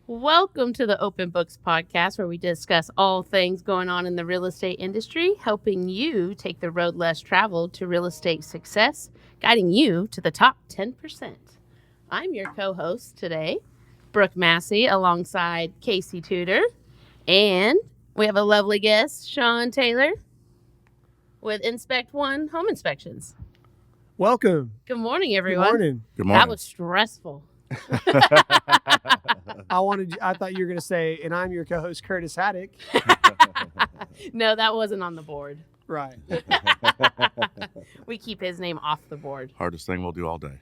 Welcome to the Open Books Podcast, where we discuss all things going on in the real estate industry, helping you take the road less traveled to real estate success, guiding you to the top 10%. I'm your co-host today, Brooke Massey, alongside Casey Tudor, and we have a lovely guest, Sean Taylor, with Inspect1 Home Inspections. Welcome. Good morning, everyone. Good morning. Good morning. That was stressful. I thought you were going to say, and I'm your co-host, Curtis Haddock. No, that wasn't on the board. Right. We keep his name off the board. Hardest thing we'll do all day.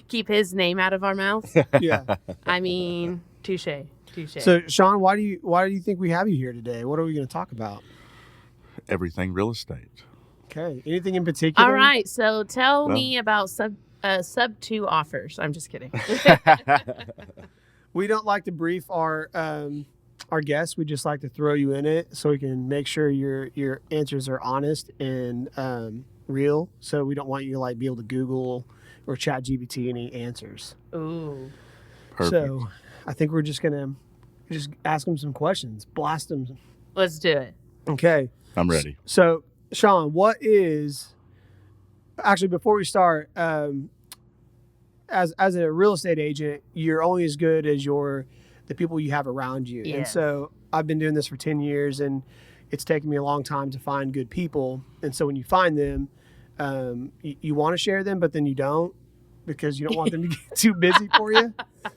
Keep his name out of our mouths. Yeah. I mean, touche. So, Sean, why do you think we have you here today? What are we going to talk about? Everything real estate. Okay. Anything in particular? All right. So tell me about sub 2 offers. I'm just kidding. We don't like to brief our guests. We just like to throw you in it so we can make sure your answers are honest and real. So we don't want you to be able to Google or Chat GPT any answers. Ooh. Perfect. So I think we're just gonna ask them some questions, blast them. Let's do it. Okay. I'm ready. So, Sean, before we start, as a real estate agent, you're only as good as the people you have around you. Yeah. And so I've been doing this for 10 years and it's taken me a long time to find good people. And so when you find them, you want to share them, but then you don't because you don't want them to get too busy for you.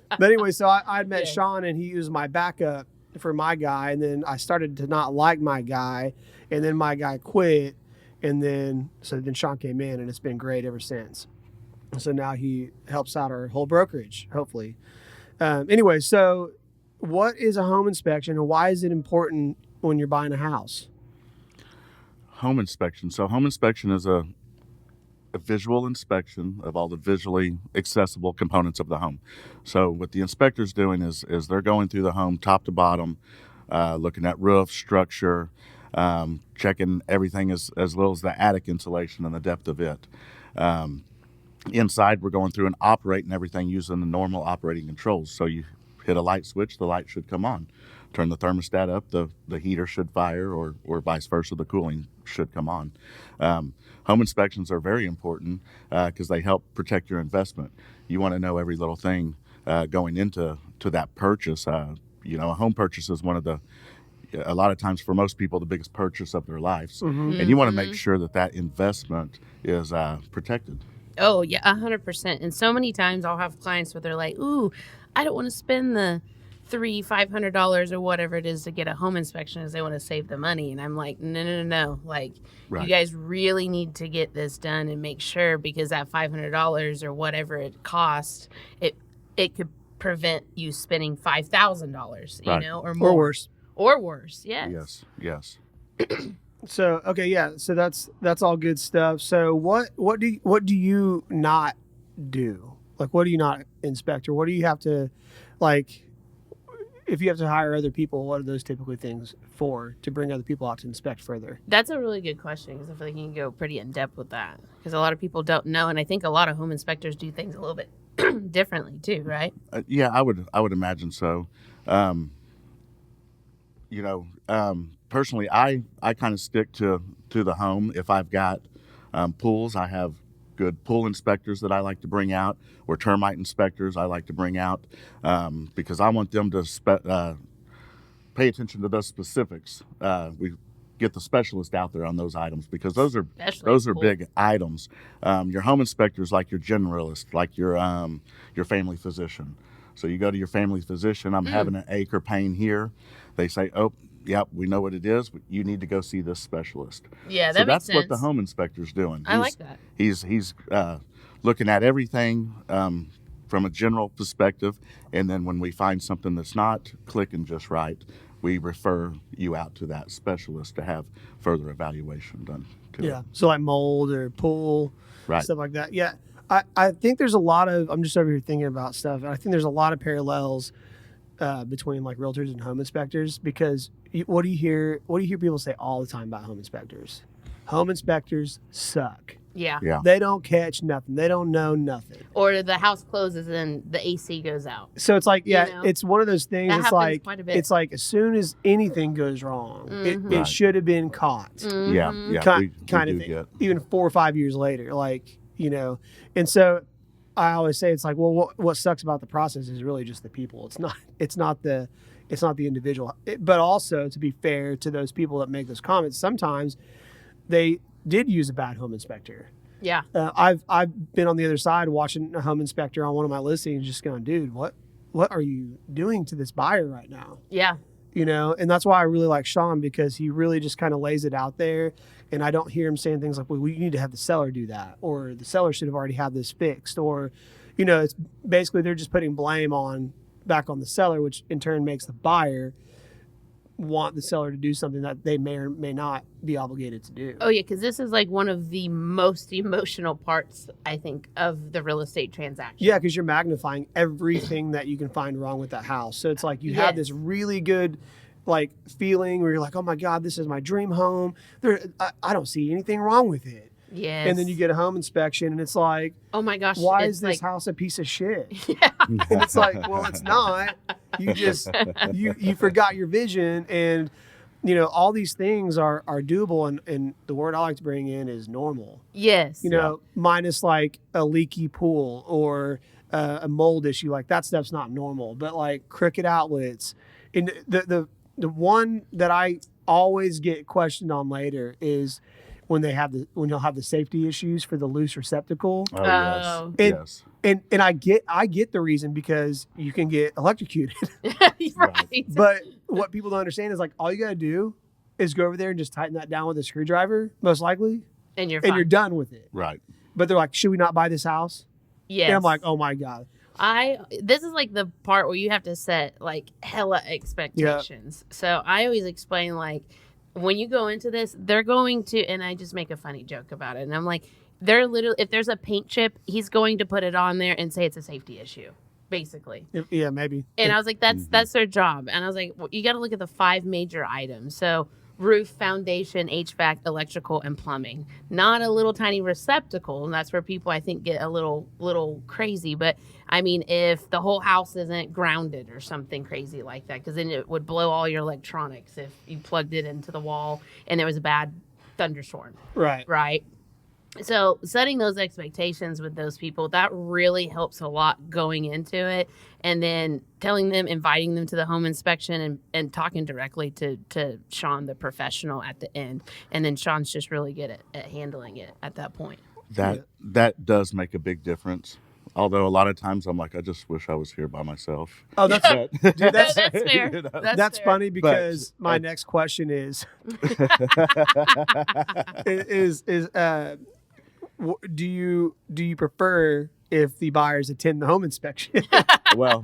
But anyway, so I met Sean and he was my backup for my guy. And then I started to not like my guy and then my guy quit. And then Sean came in and it's been great ever since. So now he helps out our whole brokerage, hopefully. Anyway, so what is a home inspection and why is it important when you're buying a house? Home inspection. So home inspection is a visual inspection of all the visually accessible components of the home. So what the inspector's doing is they're going through the home top to bottom, looking at roof, structure, checking everything as little as the attic insulation and the depth of it. Inside, we're going through and operating everything using the normal operating controls. So you hit a light switch, the light should come on. Turn the thermostat up, the heater should fire, or vice versa, the cooling should come on. Home inspections are very important because they help protect your investment. You want to know every little thing going into that purchase. A home purchase is a lot of times for most people, the biggest purchase of their lives. Mm-hmm. And you want to make sure that investment is protected. Oh, yeah, 100%. And so many times I'll have clients where they're like, ooh, I don't want to spend the $500 or whatever it is to get a home inspection as they want to save the money. And I'm like, no. Like, Right. You guys really need to get this done and make sure because that $500 or whatever it costs, it could prevent you spending $5,000, Right. or more. Or worse. Or worse, yes. Yes. So, okay, yeah. So that's all good stuff. So what do you not do? Like, what do you not inspect? Or what do you have to, if you have to hire other people, what are those typically things for to bring other people out to inspect further? That's a really good question because I feel like you can go pretty in depth with that because a lot of people don't know. And I think a lot of home inspectors do things a little bit differently too, right? Yeah, I would imagine so. Personally, I kind of stick to the home. If I've got pools, I have good pool inspectors that I like to bring out, or termite inspectors I like to bring out because I want them to pay attention to those specifics. We get the specialist out there on those items because those are Cool. big items. Your home inspectors, like your generalist, like your family physician. So you go to your family physician. I'm having an ache or pain here. They say, "Oh, yep, we know what it is. But you need to go see this specialist." Yeah, So that makes that's sense. what the home inspector's doing. I like that. He's looking at everything from a general perspective, and then when we find something that's not clicking just right, we refer you out to that specialist to have further evaluation done. Yeah. So like mold or pool, Right. stuff like that. Yeah. I think there's a lot of, I'm just over here thinking about stuff. And I think there's a lot of parallels between like realtors and home inspectors because what do you hear people say all the time about home inspectors? Home inspectors suck. Yeah. Yeah. They don't catch nothing. They don't know nothing. Or the house closes and the AC goes out. So it's like, yeah, You know? it's one of those things. That It's happens like, quite a bit. it's like as soon as anything goes wrong, it Right. should have been caught. Yeah. Yeah. Kind we of do thing. get. Even 4 or 5 years later, like, and so I always say it's like, well, what sucks about the process is really just the people. It's not the individual. But also, to be fair to those people that make those comments, sometimes they did use a bad home inspector. Yeah. I've been on the other side watching a home inspector on one of my listings, just going, dude, what are you doing to this buyer right now? Yeah. And that's why I really like Sean, because he really just kind of lays it out there, and I don't hear him saying things like, well, you need to have the seller do that, or the seller should have already had this fixed, or, it's basically they're just putting blame back on the seller, which in turn makes the buyer want the seller to do something that they may or may not be obligated to do. Oh, yeah, because this is like one of the most emotional parts, I think, of the real estate transaction. Yeah, because you're magnifying everything that you can find wrong with that house. So it's like you have this really good feeling where you're like, oh my God, this is my dream home. I don't see anything wrong with it. Yes. And then you get a home inspection and it's like, oh my gosh, why is this house a piece of shit? Yeah. And it's like, well, it's not. You just you forgot your vision, and all these things are doable, and the word I like to bring in is normal. Yes. Minus like a leaky pool or a mold issue, like that stuff's not normal. But like crooked outlets, and the one that I always get questioned on later is when you'll have the safety issues for the loose receptacle. Oh, yes. Yes. And I get the reason, because you can get electrocuted. Right. But what people don't understand is like all you gotta do is go over there and just tighten that down with a screwdriver, most likely, And you're and fine. you're done with it. Right. But they're like, should we not buy this house? Yes. And I'm like, oh my God. This is like the part where you have to set like hella expectations. So I always explain, like, when you go into this, they're going to, and I just make a funny joke about it. And I'm like, if there's a paint chip, he's going to put it on there and say it's a safety issue, basically. Yeah, maybe. And I was like, that's their job. And I was like, well, you got to look at the 5 major items. So roof, foundation, HVAC, electrical, and plumbing. Not a little tiny receptacle. And that's where people, I think, get a little crazy. But I mean, if the whole house isn't grounded or something crazy like that, because then it would blow all your electronics if you plugged it into the wall and there was a bad thunderstorm. Right. So setting those expectations with those people, that really helps a lot going into it. And then telling them, inviting them to the home inspection, and talking directly to Sean, the professional, at the end. And then Sean's just really good at handling it at that point. That does make a big difference. Although a lot of times I'm like, I just wish I was here by myself. Oh, that's fair. That's fair. That's fair. funny, because my next question is do you prefer if the buyers attend the home inspection? Well,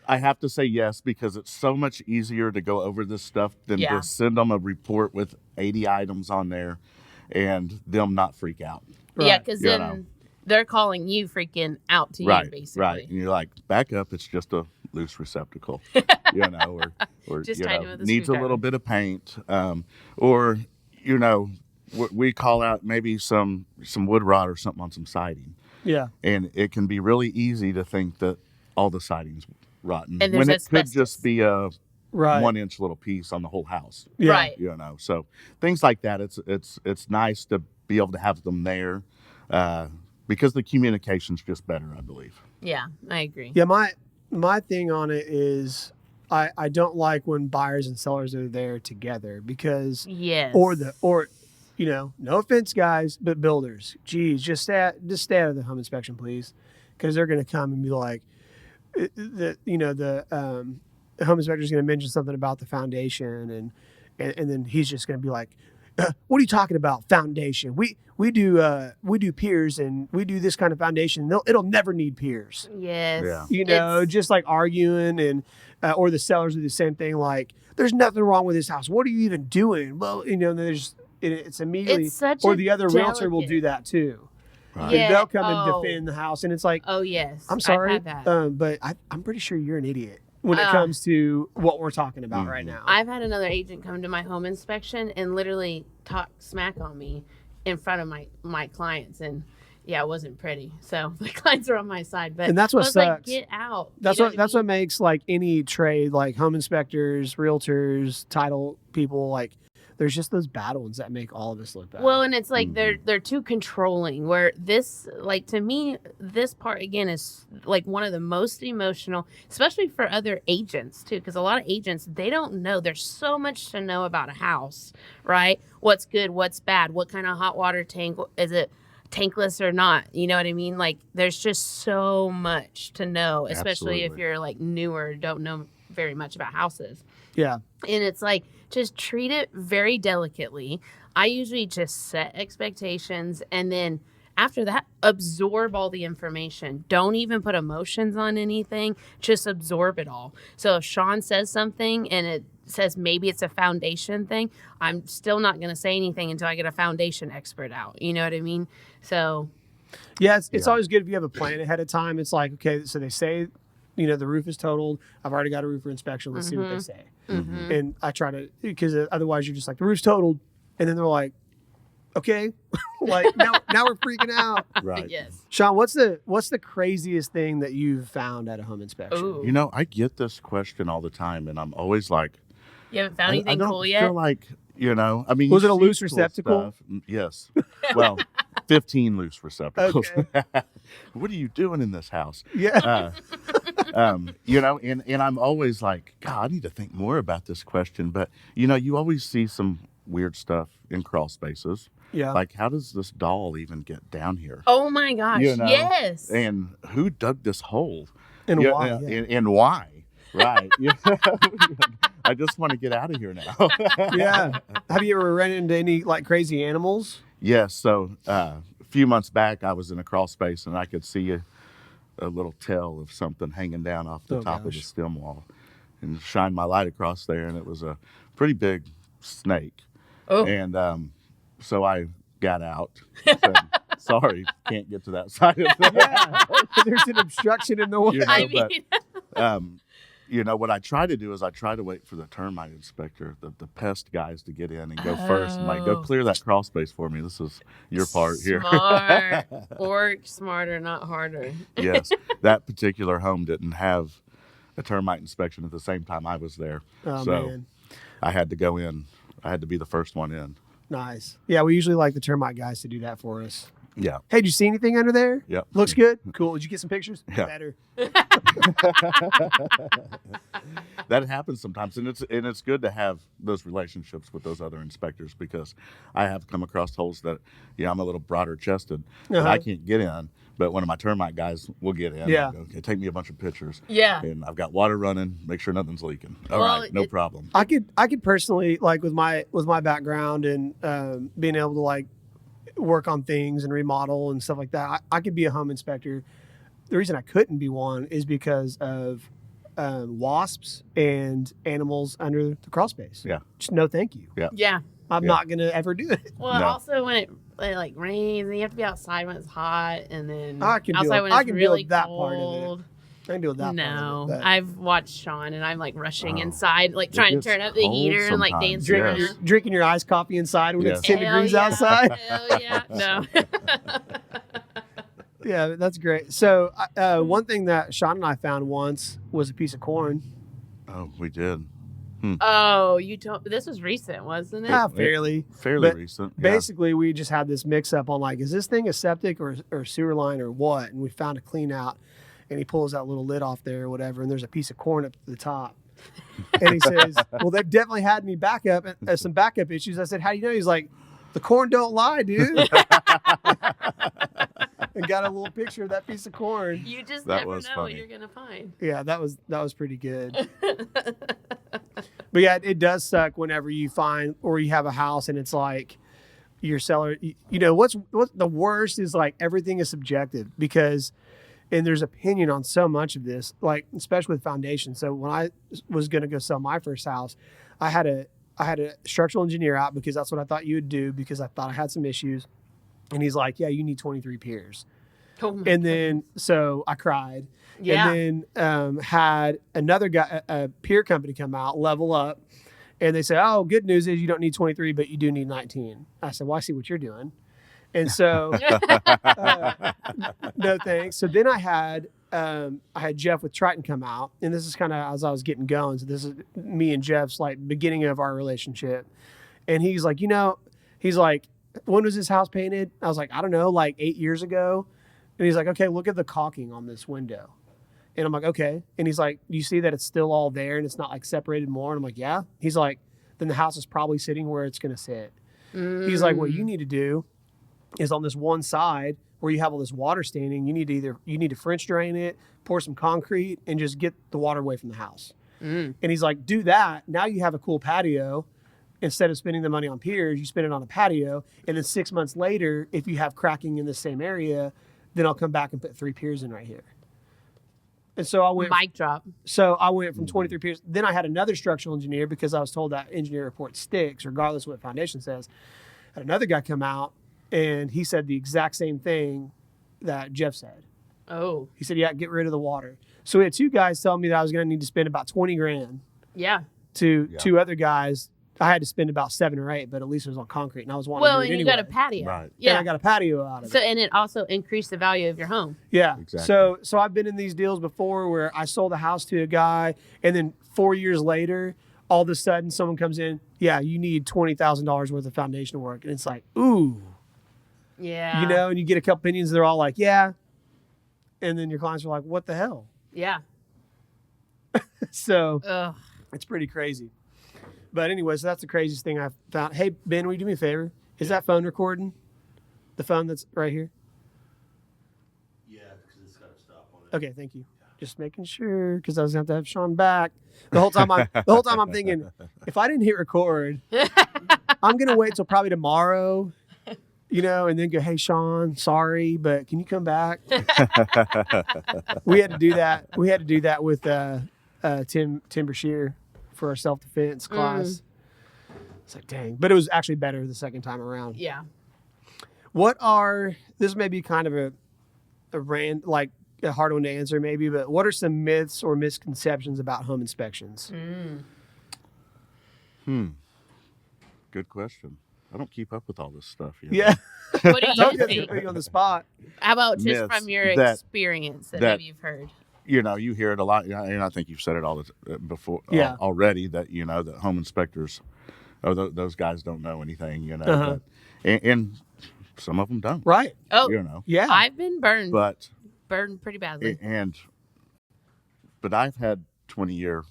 I have to say yes, because it's so much easier to go over this stuff than to send them a report with 80 items on there and them not freak out. Right. Yeah, because then they're calling you freaking out to you, basically. Right. And you're like, back up, it's just a loose receptacle, or Just tighten it with a needs a screwdriver. little bit of paint, or we call out maybe some wood rot or something on some siding. Yeah. And it can be really easy to think that all the siding's rotten, And there's when it could asbestos. just be a Right. 1-inch little piece on the whole house. Yeah. Right. So things like that, it's nice to be able to have them there, because the communication's just better, I believe. Yeah, I agree. Yeah, my thing on it is I don't like when buyers and sellers are there together, because Yes. or no offense, guys, but builders, geez, just stay out of the home inspection, please, because they're going to come and be like, the home inspector is going to mention something about the foundation, and then he's just going to be like, what are you talking about, foundation? We do piers, and we do this kind of foundation. It'll never need piers. Yes. Yeah. Just like arguing, and or the sellers do the same thing. Like, there's nothing wrong with this house. What are you even doing? Well, it's immediately, It's such or a the other realtor will delicate- do that too. Right. Yeah. They'll come and defend the house, and it's like, Oh, yes. I'm sorry, I've had that. but I'm pretty sure you're an idiot. when it comes to what we're talking about right now. I've had another agent come to my home inspection and literally talk smack on me in front of my clients, and yeah, it wasn't pretty. So the clients are on my side, but And that's what I was like, sucks. get out. That's You know what I mean? makes like any trade, like home inspectors, realtors, title people, like there's just those bad ones that make all of us look bad. Well, and it's like they're too controlling. Where this, like, to me, this part again is like one of the most emotional, especially for other agents too, because a lot of agents, they don't know. There's so much to know about a house, right? What's good, what's bad, what kind of hot water tank is it, tankless or not? You know what I mean? Like, there's just so much to know, especially if Absolutely. you're like newer, don't know very much about houses. yeah. And it's like, just treat it very delicately. I usually just set expectations, and then after that, absorb all the information. Don't even put emotions on anything. Just absorb it all. So if Sean says something and it says maybe it's a foundation thing, I'm still not going to say anything until I get a foundation expert out. You know what I mean? So Yeah, it's always good if you have a plan ahead of time. It's like, okay, so they say, the roof is totaled. I've already got a roofer inspection. Let's see what they say. And I try to, because otherwise you're just like, the roof's totaled. And then they're like, okay, like now we're freaking out. Right. yes. Sean, what's the craziest thing that you've found at a home inspection? Ooh. I get this question all the time, and I'm always like, You haven't found I anything don't cool yet? feel like, I mean, Was you it a see loose cool receptacle? stuff. Yes. Well, 15 loose receptacles. Okay. What are you doing in this house? Yeah. And I'm always like, God, I need to think more about this question. But, you always see some weird stuff in crawl spaces. Yeah. Like, how does this doll even get down here? Oh my gosh. Yes. And who dug this hole? And Yeah, why? and why? Right. I just want to get out of here now. Yeah. Have you ever run into any like crazy animals? Yes. So a few months back, I was in a crawl space and I could see a little tail of something hanging down off the top of the stem wall, and shined my light across there, and it was a pretty big snake. Oh. And so I got out. Said, sorry, can't get to that side of the Yeah. There's an obstruction in the way. I mean, what I try to do is I try to wait for the termite inspector, the pest guys, to get in and go first, and like, go clear that crawl space for me. This is your part here. Smart. Work smarter, not harder. Yes, that particular home didn't have a termite inspection at the same time I was there, Oh, so man. I had to go in. I had to be the first one in. Nice. Yeah, we usually like the termite guys to do that for us. Yeah. Hey, did you see anything under there? Yep. Looks good? Cool. Did you get some pictures? Yeah. Better. That happens sometimes, and it's good to have those relationships with those other inspectors, because I have come across holes that I'm a little broader chested and I can't get in, but one of my termite guys will get in. Yeah. And go, okay, take me a bunch of pictures. Yeah. And I've got water running. Make sure nothing's leaking. All Well, right, no problem. I could personally, like with my background and being able to like work on things and remodel and stuff like that, I could be a home inspector. The reason I couldn't be one is because of wasps and animals under the crawl space. Yeah. Just no thank you. Yeah. I'm not going to ever do it. Well, No. also when it like rains, and you have to be outside when it's hot, and then I can deal outside with- when I it's can deal really with that part of it. cold. I can deal with that. No, part of it, but I've watched Sean, and I'm like rushing Oh. inside, like It trying to gets turn up the cold heater and like sometimes, dancing yes. around. drinking your iced coffee inside when it's Yes. 10 Hell degrees yeah. outside. Hell yeah, no. Yeah, that's great. So one thing that Sean and I found once was a piece of corn. Oh, we did. Oh, you told this was recent, wasn't it? Fairly. Fairly But recent. Yeah. Basically, we just had this mix up on like, is this thing a septic or sewer line or what? And we found a clean out, and he pulls that little lid off there or whatever, and there's a piece of corn up to the top. And he says, well, they've definitely had me some backup issues. I said, how do you know? He's like, the corn don't lie, dude. And got a little picture of that piece of corn. You just That never know was what funny. you're gonna find. Yeah, that was pretty good. But yeah, it does suck whenever you find or you have a house and it's like your seller. What's the worst is like everything is subjective and there's opinion on so much of this, like especially with foundation. So when I was going to go sell my first house, I had a structural engineer out because that's what I thought you would do because I thought I had some issues. And he's like, yeah, you need 23 piers. Oh my And then, so I cried. Yeah. And then had another guy, a peer company come out, level up. And they say, oh, good news is you don't need 23, but you do need 19. I said, well, I see what you're doing. And so, no thanks. So then I had Jeff with Triton come out. And this is kind of as I was getting going. So this is me and Jeff's like beginning of our relationship. And he's like, he's like, when was this house painted? I was like, I don't know, like 8 years ago. And he's like, okay, look at the caulking on this window. And I'm like, okay. And he's like, do you see that it's still all there and it's not like separated more? And I'm like, yeah. He's like, then the house is probably sitting where it's going to sit. He's like, what you need to do is on this one side where you have all this water standing, you need to French drain it, pour some concrete, and just get the water away from the house. And he's like, do that. Now you have a cool patio. Instead of spending the money on piers, you spend it on a patio. And then 6 months later, if you have cracking in the same area, then I'll come back and put 3 piers in right here. And so I went. Mic drop. So I went from 23 piers. Then I had another structural engineer because I was told that engineer report sticks regardless of what foundation says. I had another guy come out and he said the exact same thing that Jeff said. Oh. He said, yeah, get rid of the water. So we had 2 guys telling me that I was going to need to spend about 20 grand. Yeah. To 2 other guys. I had to spend about 7 or 8, but at least it was on concrete, and I was wanting to do it and anyway. you got a patio. Right. Yeah. And I got a patio out of it. And it also increased the value of your home. Yeah. Exactly. So I've been in these deals before where I sold a house to a guy, and then 4 years later, all of a sudden someone comes in, yeah, you need $20,000 worth of foundation work, and it's like, ooh. Yeah. And you get a couple opinions, they're all like, yeah. And then your clients are like, what the hell? Yeah. So Ugh. it's pretty crazy. But anyways, that's the craziest thing I've found. Hey, Ben, will you do me a favor? Is that phone recording? The phone that's right here? Yeah, because it's got to stop on it. Okay, thank you. Just making sure, because I was going to have Sean back. The whole time I'm thinking, if I didn't hit record, I'm going to wait till probably tomorrow, and then go, hey, Sean, sorry, but can you come back? We had to do that. We had to do that with Tim Brashear for our self-defense class. It's like, dang. But it was actually better the second time around. Yeah. This may be kind of a hard one to answer maybe, but what are some myths or misconceptions about home inspections? Good question. I don't keep up with all this stuff. Yeah. What do you Don't think? put you on the spot. How about just Myths from your that- experience that that- maybe you've heard? You hear it a lot, and I think you've said it all before Yeah. already, that that home inspectors, those guys don't know anything, Uh-huh. and some of them don't, Right. Oh, Yeah. I've been burned but pretty badly. but I've had 20-year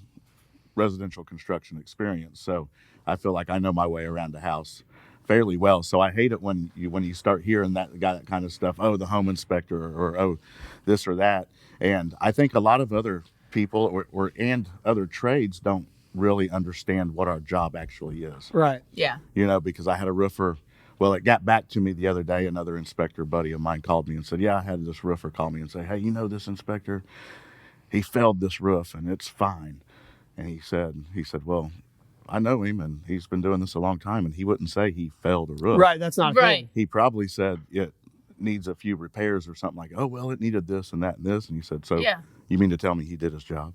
residential construction experience, so I feel like I know my way around the house fairly well. So I hate it when you start hearing that kind of stuff. Oh, the home inspector, or oh, this or that. And I think a lot of other people and other trades don't really understand what our job actually is. Right. Yeah. Because I had a roofer. Well, it got back to me the other day. Another inspector buddy of mine called me and said, yeah, I had this roofer call me and say, hey, this inspector, he failed this roof and it's fine. And he said, well, I know him and he's been doing this a long time, and he wouldn't say he failed a roof. Right. That's not a Right. thing. He probably said it needs a few repairs or something, like, oh, well, it needed this and that and this. And he said, so Yeah. you mean to tell me he did his job?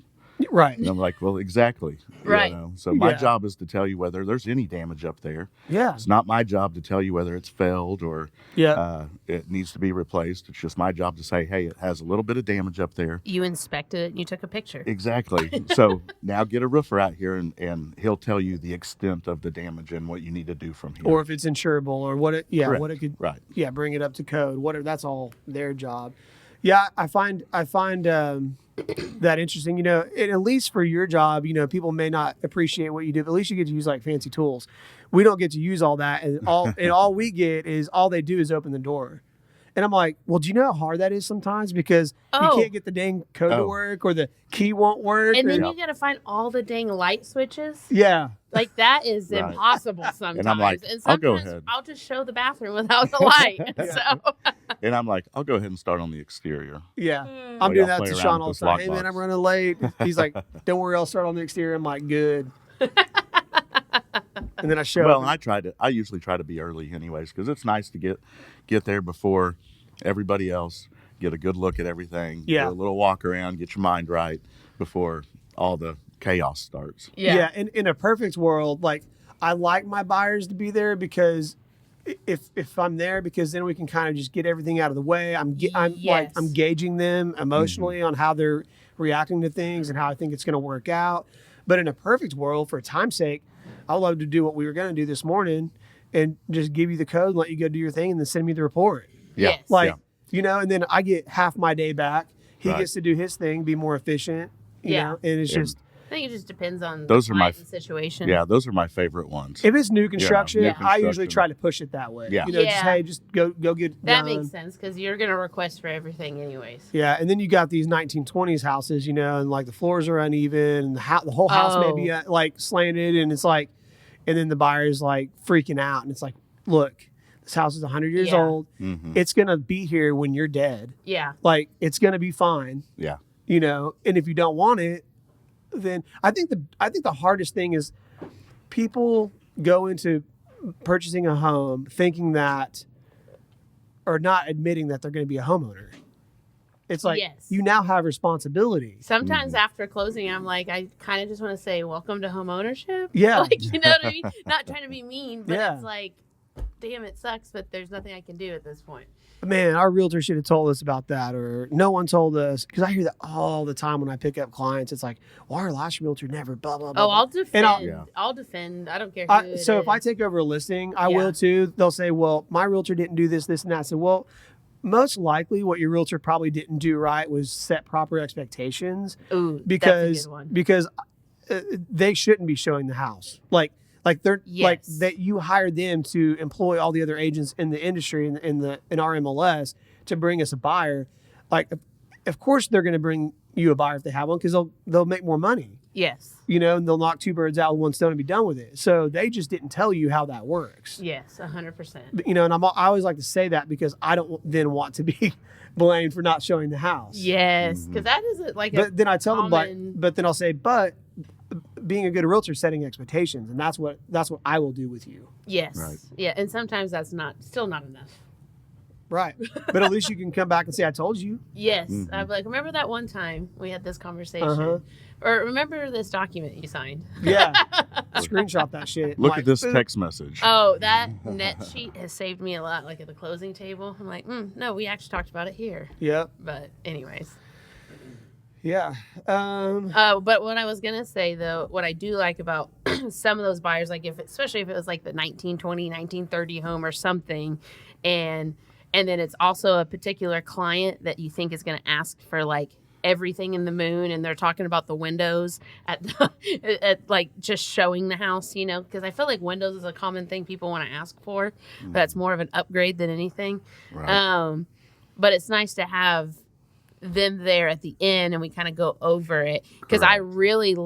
Right. And I'm like, well, exactly. Right. So my Yeah. job is to tell you whether there's any damage up there. Yeah. It's not my job to tell you whether it's failed or it needs to be replaced. It's just my job to say, hey, it has a little bit of damage up there. You inspected it and you took a picture. Exactly. So now get a roofer out here and he'll tell you the extent of the damage and what you need to do from here. Or if it's insurable, or Correct. what it could, Right. yeah, bring it up to code. Whatever. That's all their job. Yeah, I find that interesting. And at least for your job, people may not appreciate what you do, but at least you get to use like fancy tools. We don't get to use all that, and all we get is all they do is open the door. And I'm like, well, do you know how hard that is sometimes? Because you can't get the dang code to work, or the key won't work. And then or, you got to find all the dang light switches. yeah. Like that is Right. impossible sometimes. And I'm like, and I'll go sometimes ahead. I'll just show the bathroom without the light. So And I'm like, I'll go ahead and start on the exterior. Yeah. Mm. I'm Or doing y'all that play to around Sean with all the this time. Hey, man, lockbox. I'm running late. He's like, don't worry, I'll start on the exterior. I'm like, good. And then I show Well, him. I usually try to be early anyways, because it's nice to get there before everybody else, get a good look at everything, Yeah. do a little walk around, get your mind right before all the chaos starts. Yeah. And in a perfect world, like I like my buyers to be there because if I'm there, because then we can kind of just get everything out of the way. I'm Yes. gauging them emotionally on how they're reacting to things and how I think it's going to work out. But in a perfect world, for time's sake, I'd love to do what we were going to do this morning and just give you the code, let you go do your thing, and then send me the report. Yeah. Yes. And then I get half my day back. He Right. gets to do his thing, be more efficient. You know, and it's just. I think it just depends on Those the are my client and situation. Yeah, those are my favorite ones. If it's new construction, new I usually construction. try to push it that way. Yeah. Just go get it That done. makes sense because you're going to request for everything anyways. Yeah, and then you got these 1920s houses, and like the floors are uneven, and the whole house may be like slanted, and it's like, and then the buyer's like freaking out, and it's like, look, this house is 100 years old. Mm-hmm. It's gonna be here when you're dead. Yeah. Like it's gonna be fine. Yeah. And if you don't want it, then I think the hardest thing is people go into purchasing a home thinking that, or not admitting that they're going to be a homeowner. It's like you now have responsibility. Sometimes after closing, I'm like, I kind of just want to say, welcome to home ownership. Yeah. Like, you know what I mean? Not trying to be mean, but Yeah. it's like, damn, it sucks, but there's nothing I can do at this point. Man, our realtor should have told us about that, or no one told us. Because I hear that all the time when I pick up clients. It's like, well, our last realtor never blah, blah, blah. Oh, I'll defend. And I'll defend. I don't care who it so is. if I take over a listing, I will too. They'll say, well, my realtor didn't do this, and that. I said, well, most likely what your realtor probably didn't do right was set proper expectations. Ooh, because that's a good one. because they shouldn't be showing the house. Like they're like that. You hired them to employ all the other agents in the industry in our MLS to bring us a buyer. Like, of course they're going to bring you a buyer if they have one, because they'll make more money. Yes. And they'll knock two birds out with one stone and be done with it. So they just didn't tell you how that works. Yes, 100%. And I always like to say that because I don't then want to be blamed for not showing the house. Yes, because that isn't like. But then I tell them, common... but then I'll say, but being a good realtor is setting expectations, and that's what I will do with you. Yes. Right. Yeah, and sometimes that's still not enough. Right. But at least you can come back and say, I told you. Yes. Mm-hmm. I'm like, remember that one time we had this conversation? Uh-huh. Or remember this document you signed? Yeah. Screenshot that shit. Look at this text message. Oh, that net sheet has saved me a lot, like at the closing table. I'm like, no, we actually talked about it here. Yep. But anyways. Yeah. But what I was going to say, though, what I do like about some of those buyers, like especially if it was like the 1920, 1930 home or something, and then it's also a particular client that you think is going to ask for like everything in the moon, and they're talking about the windows at like just showing the house, because I feel like windows is a common thing people want to ask for. But that's more of an upgrade than anything. Right. But it's nice to have them there at the end and we kind of go over it, because I really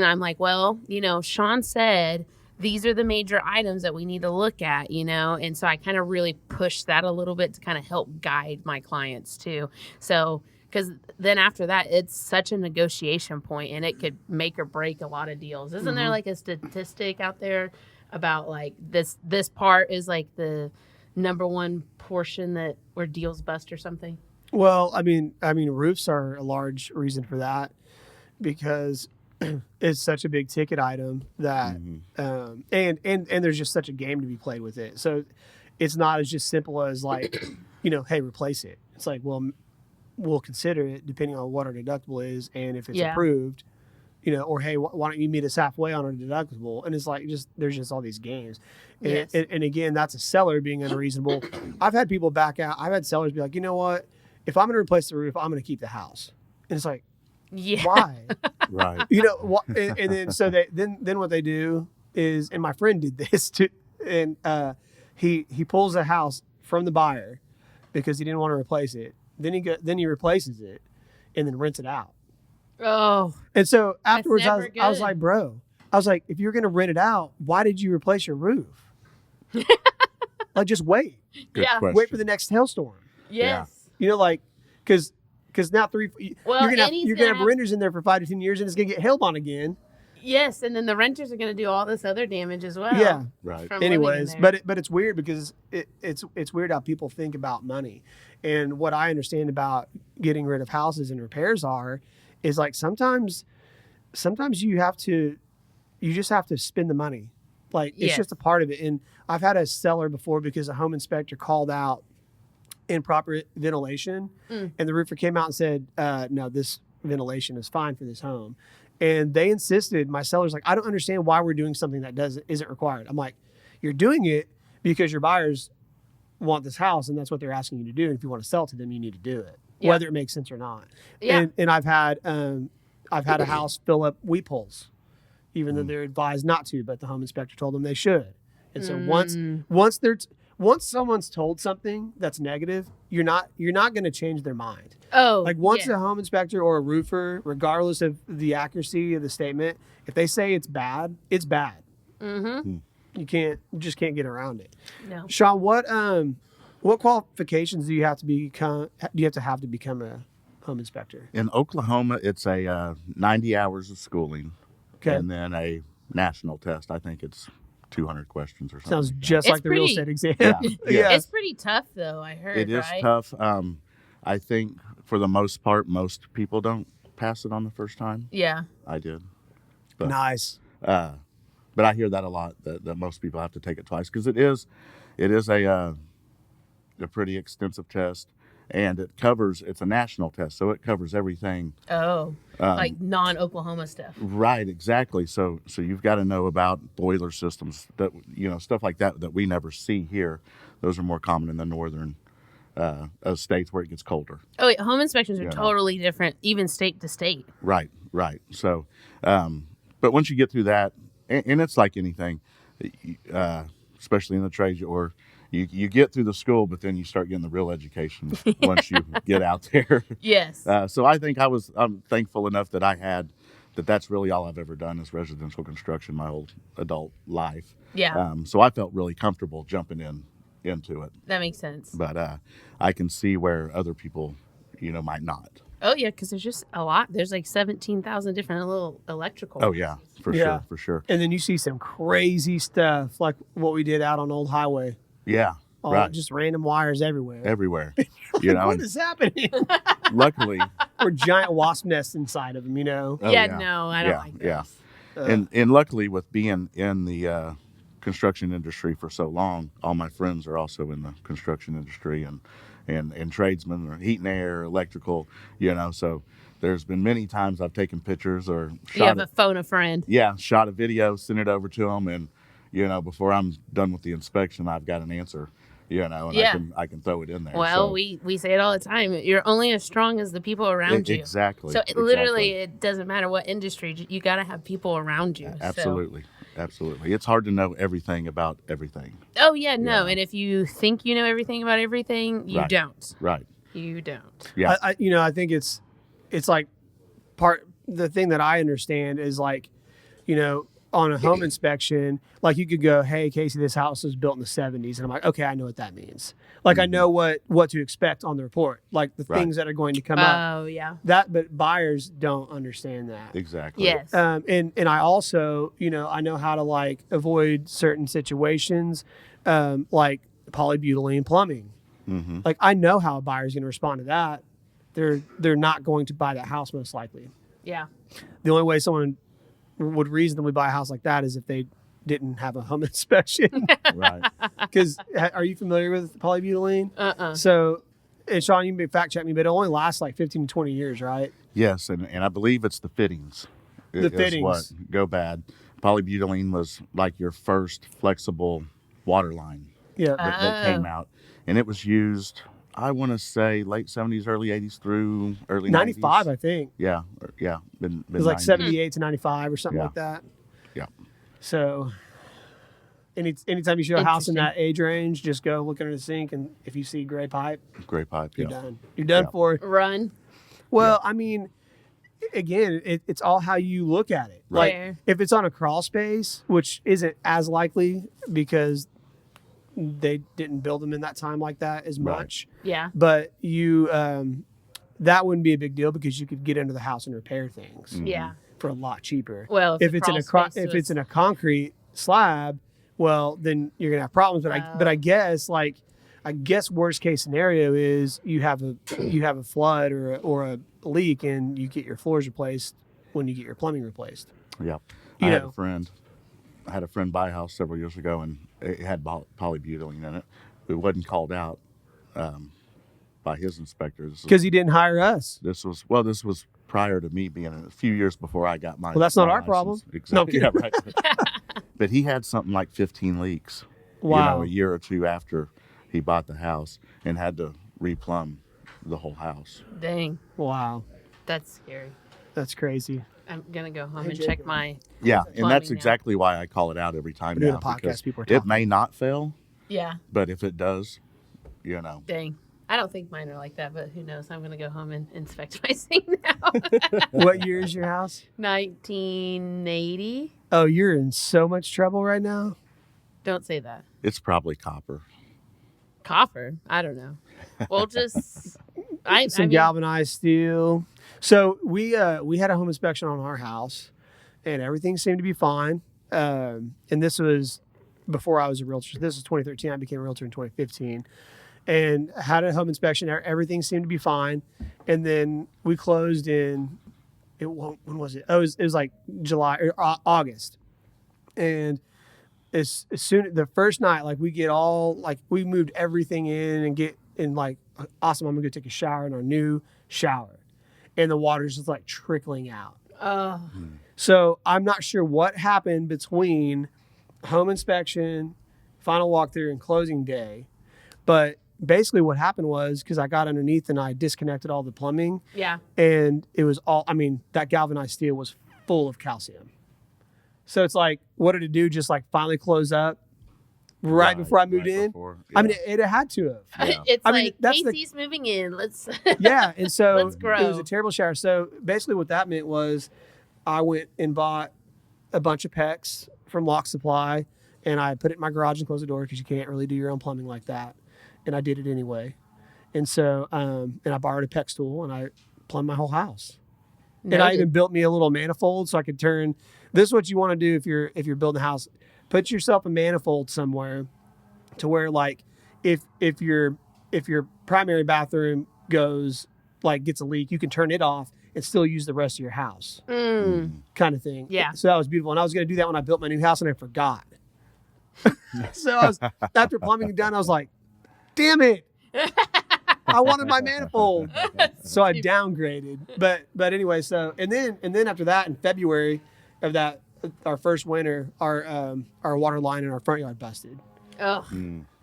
I'm like, well, Sean said these are the major items that we need to look at, and so I kind of really push that a little bit to kind of help guide my clients too. So because then after that, it's such a negotiation point, and it could make or break a lot of deals. Isn't there like a statistic out there about like this part is like the number one portion where deals bust or something? Well, I mean, roofs are a large reason for that, because it's such a big ticket item that, and there's just such a game to be played with it. So it's not as just simple as like, hey, replace it. It's like, well, we'll consider it depending on what our deductible is, and if it's approved, or hey, why don't you meet us halfway on our deductible? And it's like there's just all these games, and, and again, that's a seller being unreasonable. I've had people back out. I've had sellers be like, you know what? If I'm going to replace the roof, I'm going to keep the house. And it's like, why? Right. And then so then what they do is, and my friend did this too, and he pulls the house from the buyer because he didn't want to replace it. Then he replaces it and then rents it out. Oh. And so afterwards, I was good. like, bro, if you're going to rent it out, why did you replace your roof? Like, just wait. Good question. Wait for the next hailstorm. Yes. Because now you're gonna have renters in there for 5 to 10 years, and it's gonna get hailed on again. Yes, and then the renters are going to do all this other damage as well. Yeah. Right. from living in Anyways, there. but it's weird because it's weird how people think about money, and what I understand about getting rid of houses and repairs is like sometimes you just have to spend the money, like it's Yes. just a part of it. And I've had a seller before because a home inspector called out improper ventilation, and the roofer came out and said, "No, this ventilation is fine for this home." And they insisted. My seller's like, "I don't understand why we're doing something that isn't required." I'm like, "You're doing it because your buyers want this house, and that's what they're asking you to do. And if you want to sell it to them, you need to do it, Yeah. whether it makes sense or not." Yeah. And I've had a house fill up weep holes, even though they're advised not to, but the home inspector told them they should. And so once someone's told something that's negative, you're not going to change their mind. Oh, Like once yeah. a home inspector or a roofer, regardless of the accuracy of the statement, if they say it's bad, it's bad. Mm-hmm. You just can't get around it. No. Sean, what qualifications do you have to become? Do you have to become a home inspector? In Oklahoma, it's a 90 hours of schooling, Okay, and then a national test. I think it's 200 questions or something. sounds like that. just It's like the real pretty- estate exam. Yeah. Yeah. It's pretty tough, though, I heard, It is right? tough. I think for the most part, most people don't pass it on the first time. Yeah. I did, but Nice. but I hear that a lot, that most people have to take it twice, because it is a pretty extensive test, and it's a national test, so it covers everything. Oh, like non-Oklahoma stuff. Right, exactly. So you've got to know about boiler systems, that stuff like that we never see here. Those are more common in the northern states where it gets colder. Oh, wait, home inspections are Yeah. totally different, even state to state. Right. So, but once you get through that, and it's like anything, especially in the trades, or you get through the school, but then you start getting the real education once you get out there. Yes. So I think I'm thankful enough that that's really all I've ever done is residential construction my whole adult life. Yeah. So I felt really comfortable jumping into it, That makes sense. but I can see where other people, might not. Oh, yeah, because there's just a lot. There's like 17,000 different little electrical. Oh yeah, for Yeah. sure. And then you see some crazy stuff like what we did out on Old Highway. Yeah, All right. Just random wires everywhere. Everywhere, What and is happening? luckily, Or giant wasp nests inside of them, Oh, yeah, no, I don't like yeah. those. And luckily, with being in the construction industry for so long, all my friends are also in the construction industry and tradesmen, or heat and air, electrical. So there's been many times I've taken pictures or You have a phone a friend. shot a video, sent it over to them, and before I'm done with the inspection, I've got an answer. And Yeah. I can throw it in there. Well, So, we say it all the time. You're only as strong as the people around you. exactly. So literally, exactly. it doesn't matter what industry. You got to have people around you. Absolutely. It's hard to know everything about everything. So. Oh yeah, no. Yeah. And if you think you know everything about everything, you Right. don't. Right. You don't. Yeah. I think it's like the thing that I understand is like, on a home inspection, like you could go, "Hey, Casey, this house was built in the 70s." And I'm like, "Okay, I know what that means." Like I know what to expect on the report, like the Right. things that are going to come up. Oh yeah. But buyers don't understand that. Exactly. Yes. And I also, I know how to like avoid certain situations, like polybutylene plumbing. Mm-hmm. Like I know how a buyer's going to respond to that. They're not going to buy that house most likely. Yeah. The only way someone would reasonably buy a house like that is if they didn't have a home inspection. Right. Because are you familiar with polybutylene? Uh-uh. So, and Sean, you can fact check me, but it only lasts like 15 to 20 years, right? Yes, and I believe it's the fittings. The is fittings. what go bad. Polybutylene was like your first flexible water line Yeah. that came out, and it was used, I want to say, late 70s, early 80s through early 95, 90s. I think. Yeah. Been It was like 90s. 78 to 95 or something Yeah. like that. Yeah. So, anytime you see a house in Interesting. that age range, just go look under the sink, and if you see gray pipe, Gray pipe. you're Yeah. done. You're done Yeah. for. Run. Well, I mean, again, it's all how you look at it. Right. Fair. If it's on a crawl space, which isn't as likely because they didn't build them in that time like that as Right. much, Yeah. but you that wouldn't be a big deal because you could get into the house and repair things. Mhm. Yeah. for a lot cheaper. Well, if it's in a crawl space if to it's in a concrete slab, well, then you're gonna have problems. But I guess worst case scenario is you have a flood or a leak and you get your floors replaced when you get your plumbing replaced. Yeah. You I know. had a friend buy a house several years ago, and it had polybutylene in it. It wasn't called out by his inspectors. Because he didn't hire us. This was prior to me being a few years before I got mine. Well, that's not our problem. Exactly. No, Yeah, right. But he had something like 15 leaks. Wow. A year or two after he bought the house, and had to replumb the whole house. Dang, Wow. that's scary. That's crazy. I'm gonna go home and Jacob. check my. Yeah, and Plumbing that's now. exactly why I call it out every time We're doing now. a podcast, Because people are it talking. may not fail, Yeah, but if it does, dang. I don't think mine are like that, but who knows? I'm gonna go home and inspect my sink now. What year is your house? 1980. Oh, you're in so much trouble right now. Don't say that. it's probably copper. Copper. I don't know. We'll just. Some galvanized steel. So we had a home inspection on our house, and everything seemed to be fine. And this was before I was a realtor. This was 2013. I became a realtor in 2015, and had a home inspection. Everything seemed to be fine, and then we closed in. When was it? Oh, it was like July or August, and as soon the first night, like we moved everything in and get in like awesome. I'm gonna go take a shower in our new shower, and the water's just like trickling out. Oh. So I'm not sure what happened between home inspection, final walkthrough, and closing day, but basically what happened was because I got underneath and I disconnected all the plumbing. Yeah. And it was that galvanized steel was full of calcium. So it's like, what did it do? Just like finally close up right before I moved in? Before, I mean, it had to have. Yeah. It's I mean, like that's Casey's moving in. Let's. Yeah. And so Let's it grow. was a terrible shower. So basically what that meant was I went and bought a bunch of PEX from Lock Supply, and I put it in my garage and closed the door because you can't really do your own plumbing like that. And I did it anyway. And so, and I borrowed a PEX tool and I plumbed my whole house. And I even built me a little manifold so I could turn. This is what you want to do if you're building a house. Put yourself a manifold somewhere to where like if your primary bathroom gets a leak, you can turn it off and still use the rest of your house. Kind of thing. Yeah. So that was beautiful. And I was going to do that when I built my new house and I forgot. So after plumbing done, I was like, damn it. I wanted my manifold. So I downgraded. But anyway, so and then after that in February of that our first winter, our water line in our front yard busted. Oh.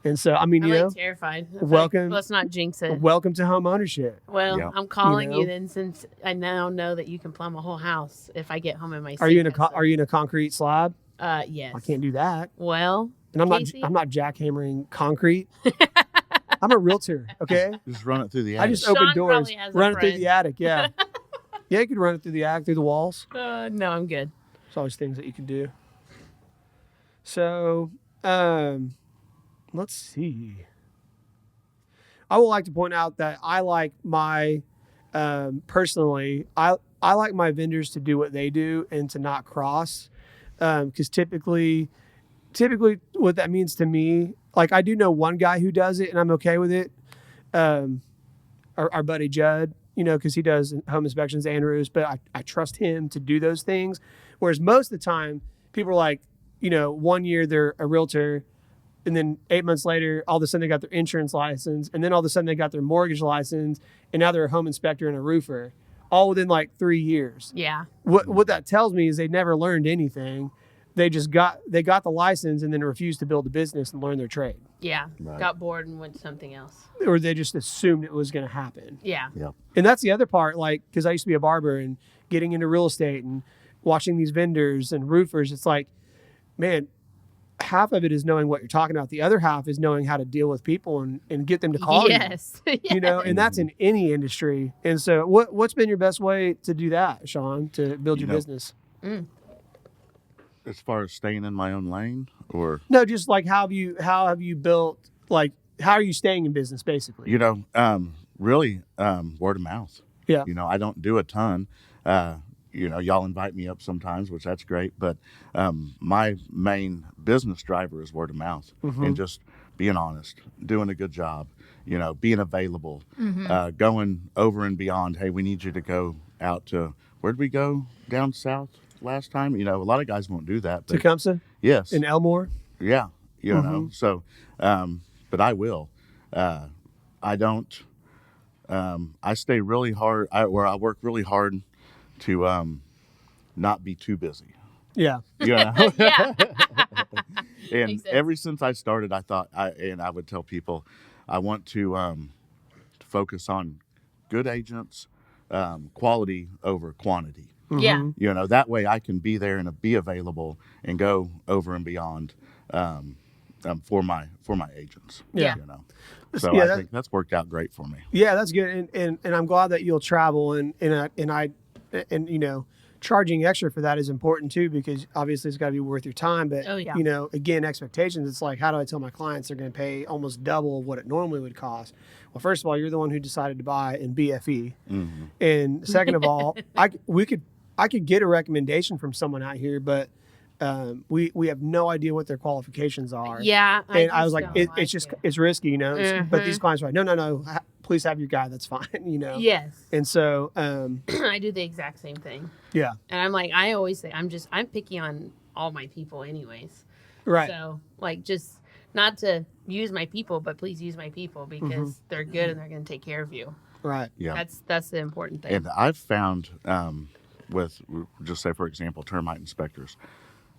And so I mean, I'm terrified. welcome. Let's not jinx it. Welcome to home ownership. Well, Yeah. I'm calling You know? you then, since I now know that you can plumb a whole house if I get home in my. Are you in a concrete slab? Yes. I can't do that. Well, And Casey? I'm not jackhammering concrete. I'm a realtor, okay? Just run it through the I attic. just open Sean doors, probably has a run it through friend. the attic. Yeah, yeah, you could run it through the attic, through the walls. No, I'm good. There's always things that you can do. So, let's see. I would like to point out that I like my personally, I like my vendors to do what they do and to not cross, because typically what that means to me, like I do know one guy who does it and I'm okay with it. Our buddy Judd, because he does home inspections and roofs, but I trust him to do those things. Whereas most of the time people are like, 1 year they're a realtor and then 8 months later, all of a sudden they got their insurance license, and then all of a sudden they got their mortgage license, and now they're a home inspector and a roofer, all within like 3 years. Yeah. What that tells me is they never learned anything. They got the license and then refused to build a business and learn their trade, Yeah. Right. Got bored and went to something else. or they just assumed it was going to happen. Yeah. And that's the other part, like, because I used to be a barber and getting into real estate and watching these vendors and roofers, it's like, man, half of it is knowing what you're talking about. The other half is knowing how to deal with people and get them to call Yes. you, and that's in any industry. And so what's been your best way to do that, Sean, to build your business? As far as staying in my own lane, or No, just like how have you built, like, how are you staying in business basically? really word of mouth. Yeah. I don't do a ton. y'all invite me up sometimes, which that's great. But my main business driver is word of mouth and just being honest, doing a good job, being available, going over and beyond. Hey, we need you to go out to, where'd we go down south last time? A lot of guys won't do that. But Tecumseh yes. in Elmore. Yeah. So, but I will. I don't. I stay really hard. I work really hard to not be too busy. Yeah. Yeah. And Makes sense. ever since I started, I thought, I would tell people, I want to focus on good agents, quality over quantity. Yeah. That way I can be there and be available and go over and beyond for my agents. Yeah. So Yeah, I think that's worked out great for me. Yeah, that's good, and I'm glad that you'll travel, and charging extra for that is important too, because obviously it's got to be worth your time. But Oh, yeah. Again, expectations. It's like, how do I tell my clients they're going to pay almost double of what it normally would cost? Well, first of all, you're the one who decided to buy in BFE, and second of all, I could get a recommendation from someone out here, but we have no idea what their qualifications are. Yeah. I was like, just don't it's risky, But these clients are like, no, please have your guy. That's fine, Yes. And so, I do the exact same thing. yeah, And I'm like, I always say, I'm picky on all my people anyways. right. So just not to use my people, but please use my people because they're good and they're going to take care of you. Right. Yeah. That's the important thing. And I've found with, just say, for example, termite inspectors,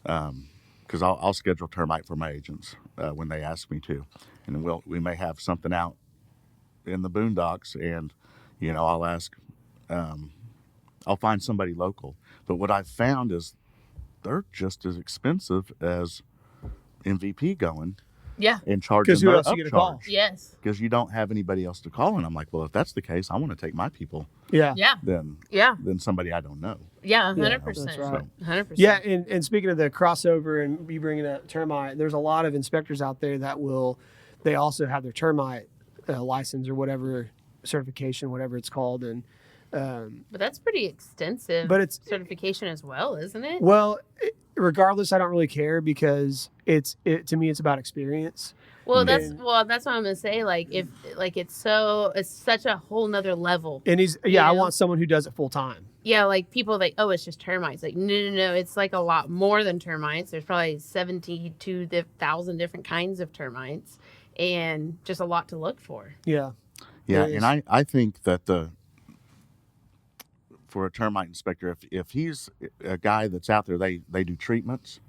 because I'll schedule termite for my agents when they ask me to. And we may have something out in the boondocks, and, I'll ask, I'll find somebody local. But what I've found is they're just as expensive as MVP going Yeah. and charging 'Cause who their else you get to call? upcharge. Yes. Because you don't have anybody else to call. And I'm like, well, if that's the case, I want to take my people Yeah. Yeah. than Yeah. somebody I don't know. Yeah. 100%. that's right. 100%. Yeah, and speaking of the crossover and you bringing up termite, there's a lot of inspectors out there that they also have their termite license or whatever certification, whatever it's called, and But that's pretty extensive. But it's- certification as well, isn't it? well, regardless, I don't really care because to me it's about experience. Well, that's And- what I'm gonna say. Like if it's such a whole nother level. And I Yeah. want someone who does it full time. Yeah, like people like, oh, it's just termites. Like no, it's like a lot more than termites. There's probably 72,000 different kinds of termites, and just a lot to look for. Yeah. Yeah, There and I think that for a termite inspector, if he's a guy that's out there, they do treatments.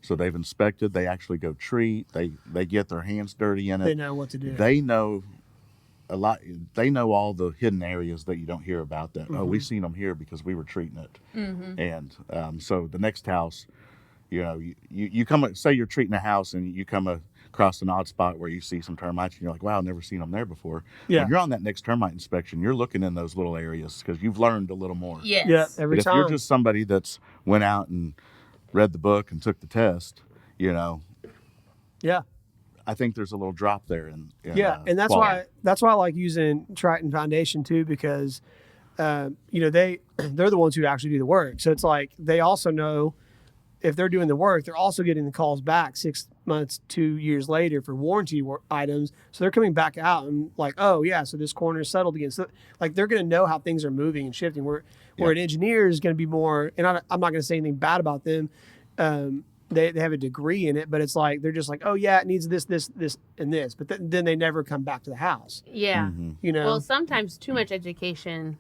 So they've inspected, they actually go treat, they get their hands dirty in it. They know what to do. They know a lot. They know all the hidden areas that you don't hear about. That oh, we've seen them here because we were treating it. And so the next house, you come, say you're treating a house and you come across an odd spot where you see some termites and you're like, wow, I've never seen them there before. Yeah. When you're on that next termite inspection, you're looking in those little areas because you've learned a little more. Yes. Yeah, every But if time. you're just somebody that's went out and read the book and took the test, yeah. I think there's a little drop there in Yeah, and that's quality. why I like using Triton Foundation too, because they're the ones who actually do the work. So it's like they also know if they're doing the work, they're also getting the calls back 6 months, 2 years later for warranty items. So they're coming back out and like, oh yeah, so this corner is settled again. So like they're going to know how things are moving and shifting. Where an engineer is going to be more, and I'm not going to say anything bad about them. They have a degree in it, but it's like they're just like, oh yeah, it needs this, and this. But then they never come back to the house. Yeah. Well, sometimes too much education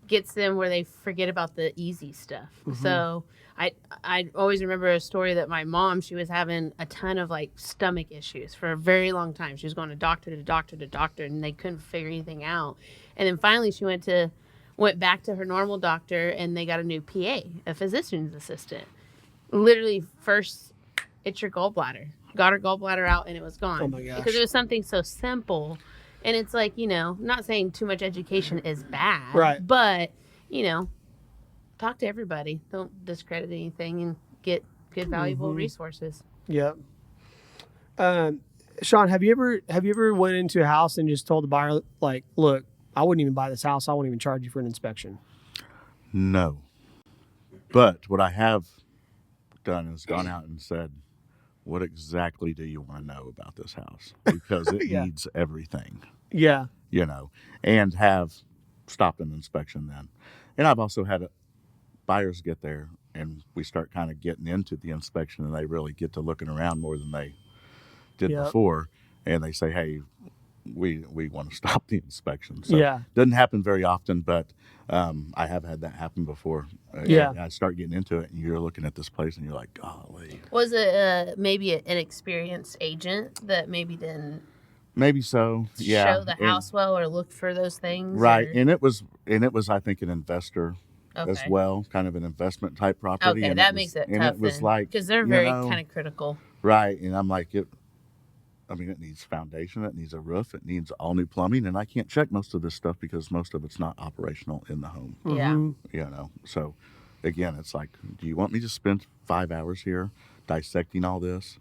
gets them where they forget about the easy stuff. So I always remember a story that my mom, she was having a ton of like stomach issues for a very long time. She was going to doctor, and they couldn't figure anything out. And then finally she went back to her normal doctor, and they got a new PA, a physician's assistant. Literally first, it's your gallbladder. Got her gallbladder out and it was gone. Oh my gosh. Because it was something so simple. And it's like, not saying too much education is bad. Right. But, talk to everybody. Don't discredit anything and get good, valuable resources. Yep. Sean, have you ever went into a house and just told the buyer, like, look, I wouldn't even buy this house. I won't even charge you for an inspection. No. But what I have done is gone out and said, what exactly do you want to know about this house? Because it Yeah. needs everything, Yeah. and have stopped an inspection then. And I've also had buyers get there and we start kind of getting into the inspection and they really get to looking around more than they did Yep. before. And they say, hey, we want to stop the inspection. So Yeah. doesn't happen very often, but I have had that happen before. Yeah. I start getting into it and you're looking at this place and you're like, golly. Was it maybe an experienced agent that maybe didn't Maybe so. Yeah. show the house well or look for those things? Right. or- And it was, I think, an investor as Okay. well, kind of an investment type property. Okay, and that was- makes it and tough. it was like, because they're you very know, kind of critical. right. And I'm like, it needs foundation, it needs a roof, it needs all new plumbing, and I can't check most of this stuff because most of it's not operational in the home. Yeah. Mhm. So again, it's like, do you want me to spend 5 hours here dissecting all this?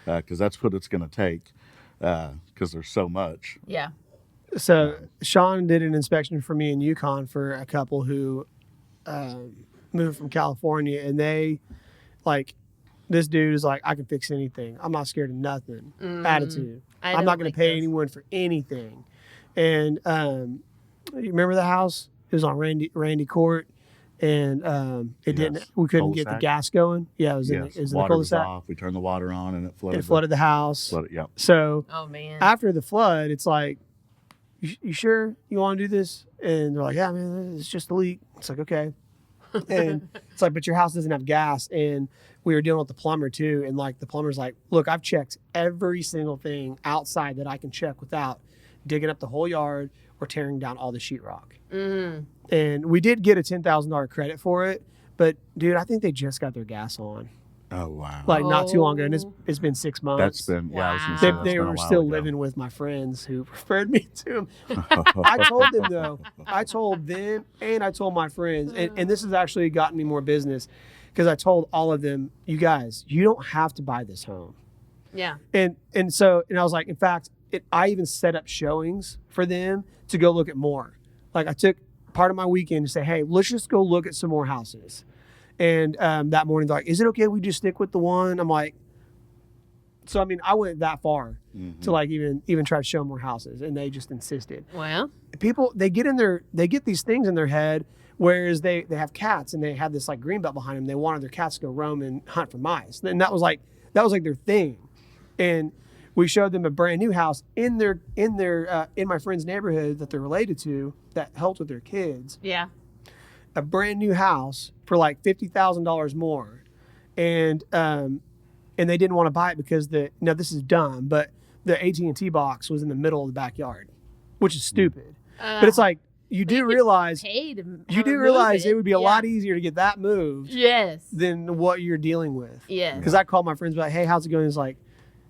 Because that's what it's going to take. Because there's so much. Yeah. So Sean did an inspection for me in Yukon for a couple who moved from California, and they this dude is like, I can fix anything. I'm not scared of nothing. Attitude. I'm not going to pay anyone for anything. And you remember the house? It was on Randy Court, and it didn't. We couldn't get the Cul-de-sac. gas going. Yeah, it was in Yes, the water was cul-de-sac. off. We turned the water on, and it flooded. It flooded the house. Yep. So Oh man. after the flood, it's like, you sure you want to do this? And they're like, yeah, man, it's just a leak. It's like, okay. And it's like, but your house doesn't have gas. And we were dealing with the plumber too. And like, the plumber's like, look, I've checked every single thing outside that I can check without digging up the whole yard or tearing down all the sheetrock. And we did get a $10,000 credit for it. But dude, I think they just got their gas on. Oh wow. Like not too long ago. And it's been 6 months. That's been I was gonna Wow. say They, that's they been a were while still ago. living with my friends who referred me to them. I told them though. I told them and I told my friends, and this has actually gotten me more business because I told all of them, you guys, you don't have to buy this home. Yeah. And I was like, in fact, I even set up showings for them to go look at more. Like I took part of my weekend to say, hey, let's just go look at some more houses. And that morning, they're like, is it okay if we just stick with the one? I'm like, so I mean, I went that far to like even try to show more houses, and they just insisted. Well. People, they get these things in their head, whereas they have cats and they have this like green belt behind them. They wanted their cats to go roam and hunt for mice, and that was like their thing. And we showed them a brand new house in my friend's neighborhood that they're related to that helped with their kids. Yeah. A brand new house for like $50,000 more, and they didn't want to buy it because this is dumb, but the AT&T box was in the middle of the backyard, which is stupid. But it's like you do realize it would be a lot easier to get that moved Yes. than what you're dealing with. Yes. Because I called my friends, like, hey, how's it going? It's like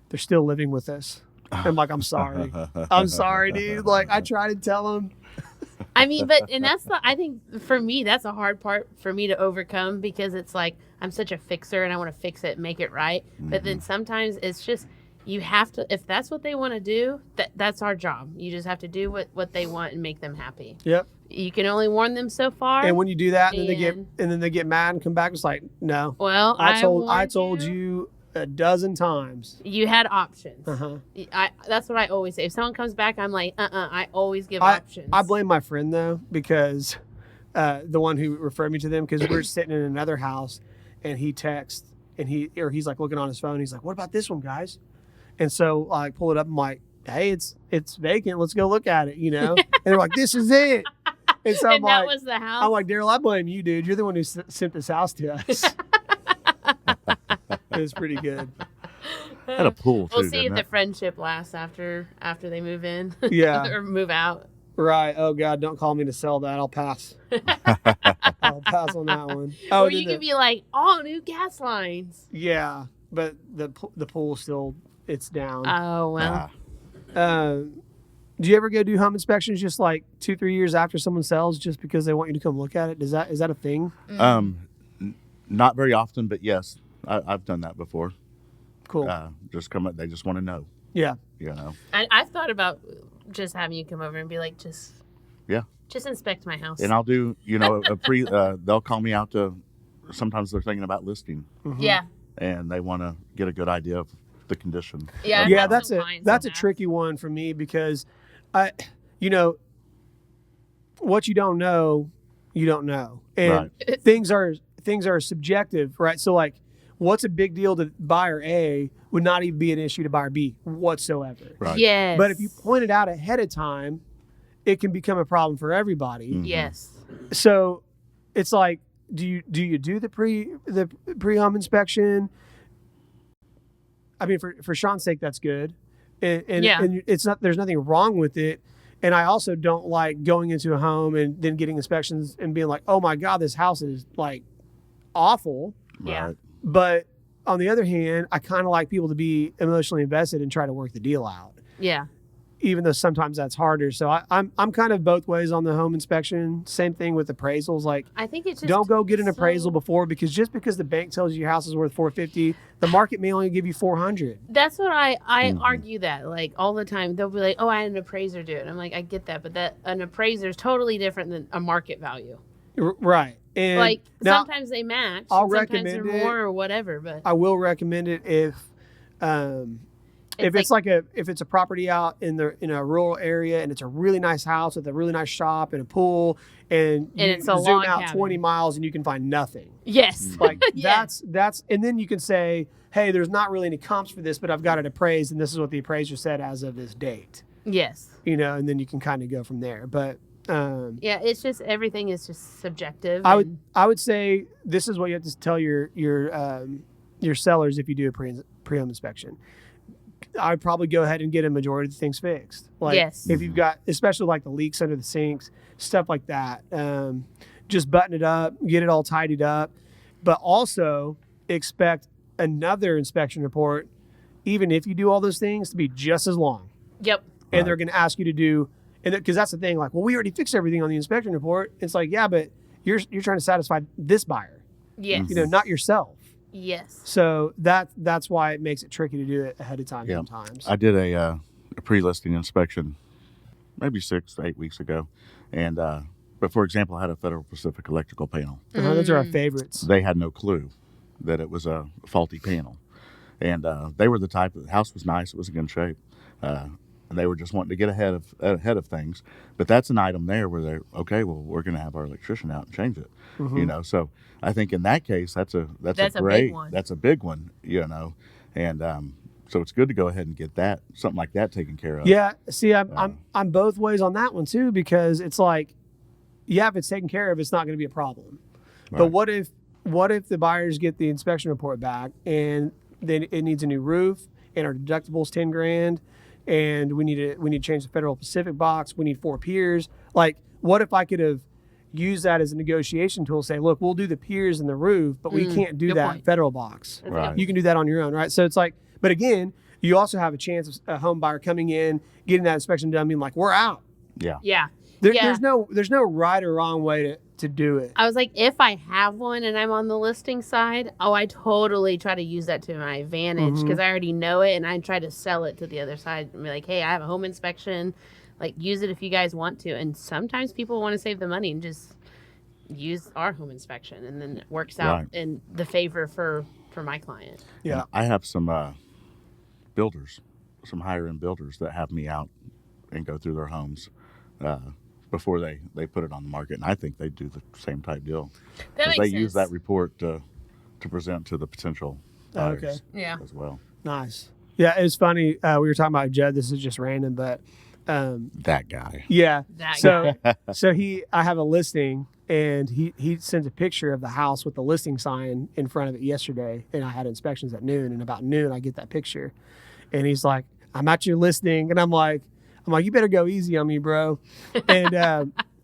they're still living with us. I'm like, I'm sorry, dude. Like I try to tell them. I mean, I think for me, that's a hard part for me to overcome because it's like, I'm such a fixer and I want to fix it and make it right. But then sometimes it's just, you have to, if that's what they want to do, that's our job. You just have to do what they want and make them happy. Yep. You can only warn them so far. And when you do that, and And- then they get mad and come back, it's like, no. Well, I warned told you a dozen times. You had options. Uh-huh. That's what I always say. If someone comes back, I'm like, I always give options. I blame my friend though, because the one who referred me to them, because we're sitting in another house and he texts and he's like looking on his phone. He's like, what about this one, guys? And so I pull it up. I'm like, hey, it's vacant. Let's go look at it, And they're like, this is it. And so and that was the house. I'm like, Daryl, I blame you, dude. You're the one who sent this house to us. It was pretty good. Had a pool too. We'll see if didn't the it? friendship lasts after they move in. Yeah. or move out. Right. Oh God, don't call me to sell that. I'll pass. I'll pass on that one. Oh, Or you could be like, all new gas lines. yeah, but the pool still it's down. Oh well. Do you ever go do home inspections just like 2-3 years after someone sells, just because they want you to come look at it? Is that a thing? Not very often, but yes, I've done that before. Cool. Just come up. They just want to know. Yeah. I've thought about just having you come over and be like, just Yeah. inspect my house. And I'll do, they'll call me out to sometimes they're thinking about listing Yeah. and they want to get a good idea of the condition. Yeah. of I've the Yeah, had house. some that's clients that's a that ask. tricky one for me because I, you know, what you don't know, you don't know, and Right. things are subjective, right? So like, what's a big deal to buyer A would not even be an issue to buyer B whatsoever. Right. Yes. But if you point it out ahead of time, it can become a problem for everybody. Mhm. Yes. So it's like, do you do the pre home inspection? I mean, for Sean's sake, that's good, and Yeah. and it's not. There's nothing wrong with it. And I also don't like going into a home and then getting inspections and being like, oh my God, this house is like awful. Yeah. Right. But on the other hand, I kind of like people to be emotionally invested and try to work the deal out, Yeah. even though sometimes that's harder. So I'm kind of both ways on the home inspection. Same thing with appraisals. Like, I think it's just don't go get an so- appraisal before, because just because the bank tells you your house is worth $450, the market may only give you $400. That's what I Mhm. argue that like all the time. They'll be like, "Oh, I had an appraiser do it." And I'm like, I get that, but that an appraiser is totally different than a market value. Right. And Like now, sometimes they match, I'll and sometimes they're recommend it. more or whatever. But I will recommend it if it's a property out in a rural area and it's a really nice house with a really nice shop and a pool, and you it's a zoom log out cabin. 20 miles and you can find nothing. yes, Like Yeah. that's and then you can say, hey, there's not really any comps for this, but I've got it appraised and this is what the appraiser said as of this date. yes, And then you can kind of go from there. But yeah. It's just everything is just subjective. I and- would say this is what you have to tell your sellers if you do a pre-home inspection. I would probably go ahead and get a majority of the things fixed. Like Yes. if you've got, especially like the leaks under the sinks, stuff like that, just button it up, get it all tidied up, but also expect another inspection report, even if you do all those things, to be just as long. Yep. And Right. they're going to ask you to do, and because that's the thing, like, well, we already fixed everything on the inspection report. It's like, yeah, but you're trying to satisfy this buyer, Yes. not yourself. Yes. So that's why it makes it tricky to do it ahead of time Yeah. sometimes. I did a pre-listing inspection maybe 6 to 8 weeks ago, and but for example, I had a Federal Pacific electrical panel. Those are our favorites. They had no clue that it was a faulty panel, and they were the type. The house was nice; it was in good shape, and they were just wanting to get ahead of things. But that's an item there where they're okay. Well, we're going to have our electrician out and change it. So I think in that case, that's a That's a great big one. That's a big one. And so it's good to go ahead and get something like that taken care of. Yeah. See, I'm both ways on that one too, because it's like, yeah, if it's taken care of, it's not going to be a problem. But Right. what if the buyers get the inspection report back and then it needs a new roof and our deductible's $10,000 and we need to change the Federal Pacific box. We need 4 piers. Like, what if I could have used that as a negotiation tool? Say, look, we'll do the piers and the roof, but we can't do good that point. Federal box. That's a Right. good You can do that on your own, right? So it's like, but again, you also have a chance of a home buyer coming in, getting that inspection done, being like, we're out. Yeah. Yeah. There's no right or wrong way to do it. I was like, if I have one and I'm on the listing side, I totally try to use that to my advantage because I already know it and I try to sell it to the other side and be like, hey, I have a home inspection. Like, use it if you guys want to. And sometimes people want to save the money and just use our home inspection, and then it works out Right. in the favor for my client. Yeah. And I have some builders, some higher end builders that have me out and go through their homes before they put it on the market, and I think they do the same type deal. That makes They sense. use that report to present to the potential buyers Okay. Yeah. as well. Nice. Yeah, it's funny. We were talking about Judd. This is just random, but That guy. yeah. That So I have a listing, and he sends a picture of the house with the listing sign in front of it yesterday, and I had inspections at noon, and about noon I get that picture, and he's like, I'm at your listing, and I'm like, you better go easy on me, bro. And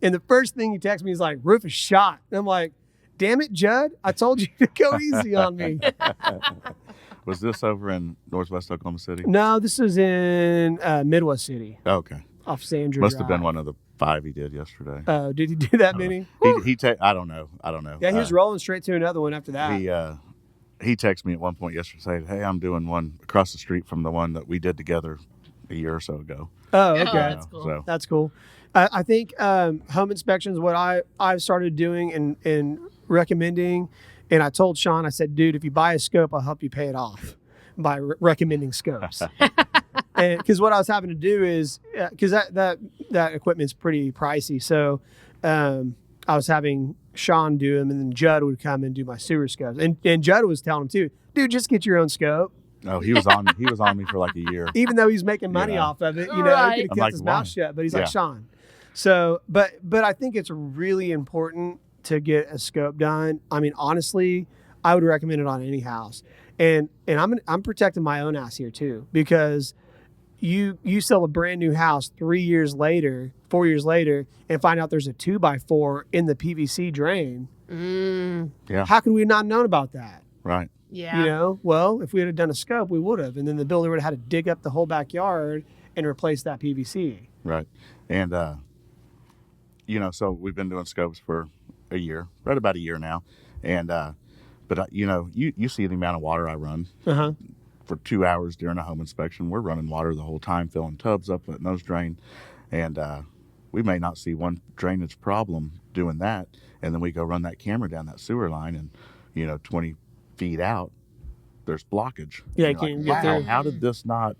the first thing he texts me is like, roof is shot, and I'm like, damn it, Judd, I told you to go easy on me. Was this over in Northwest Oklahoma City? No, this is in Midwest City, Oh, okay. off Sandra Must have been Drive. one of the 5 he did yesterday. Did he do that many? I don't know. Yeah, he was rolling straight to another one after that. He texted me at one point yesterday saying, hey, I'm doing one across the street from the one that we did together a year or so ago. Oh, okay. that's cool. So That's cool. I think home inspections, what I've started doing and recommending And I told Sean, I said, dude, if you buy a scope, I'll help you pay it off by recommending scopes. And because what I was having to do is, because that equipment's pretty pricey. So I was having Sean do them, and then Judd would come and do my sewer scopes. And Judd was telling him too, dude, just get your own scope. Oh, he was on me for like a year. Even though he's making money off of it, you know, Right. he could have kept his mouth shut. But he's like, Sean. So, but I think it's really important to get a scope done. I mean, honestly, I would recommend it on any house. And I'm protecting my own ass here too, because you sell a brand new house 4 years later, and find out there's a 2x4 in the PVC drain. Yeah. How could we not known about that? Right. Yeah. You know, well, if we had done a scope, we would have, and then the builder would have had to dig up the whole backyard and replace that PVC. Right. And you know, so we've been doing scopes for a year, right about a year now, and but you know, you see the amount of water I run. For 2 hours during a home inspection. We're running water the whole time, filling tubs up at nose drain, and we may not see one drainage problem doing that, and then we go run that camera down that sewer line, and you know, 20 feet out, there's blockage. Yeah, you you can't like, get wow, through. how did this not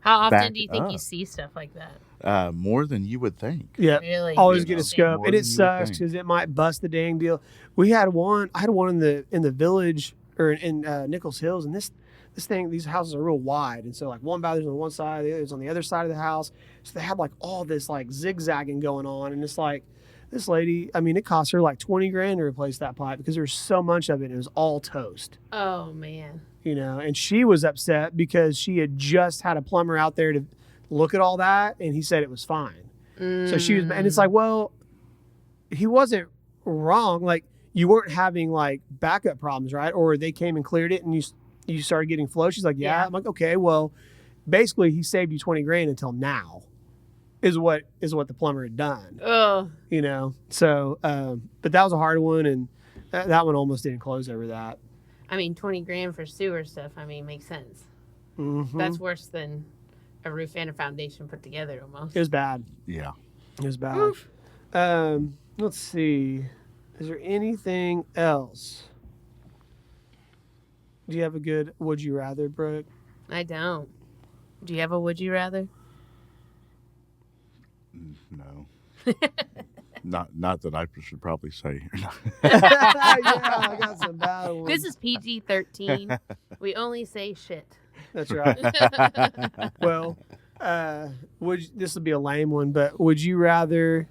How often back do you think you up? see stuff like that? More than you would think? Yeah, Really? always You get know, a scope, more and than it you would sucks think. because it might bust the dang deal. I had one in the village or in Nichols Hills, and these houses are real wide, and so like one bathroom's on one side, the other's on the other side of the house. So they had like all this like zigzagging going on, and it's like this lady. I mean, it cost her like $20,000 to replace that pipe because there's so much of it. And it was all toast. Oh man. You know, and she was upset because she had just had a plumber out there to look at all that, and he said it was fine. So she was, and it's like, well, he wasn't wrong. Like, you weren't having like backup problems, right? Or they came and cleared it, and you started getting flow. She's like, yeah. I'm like, okay, well, basically he saved you $20,000 until now, is what the plumber had done. Oh. You know, so but that was a hard one, and that one almost didn't close over that. I mean, $20,000 for sewer stuff. I mean, makes sense. Mm-hmm. That's worse than a roof and a foundation put together, almost. It was bad. Yeah. It was bad. Let's see. Is there anything else? Do you have a good would you rather, Brooke? I don't. Do you have a would you rather? No. Not that I should probably say. Yeah, I got some bad ones. This is PG-13. We only say shit. That's right. Well, this will be a lame one, but would you rather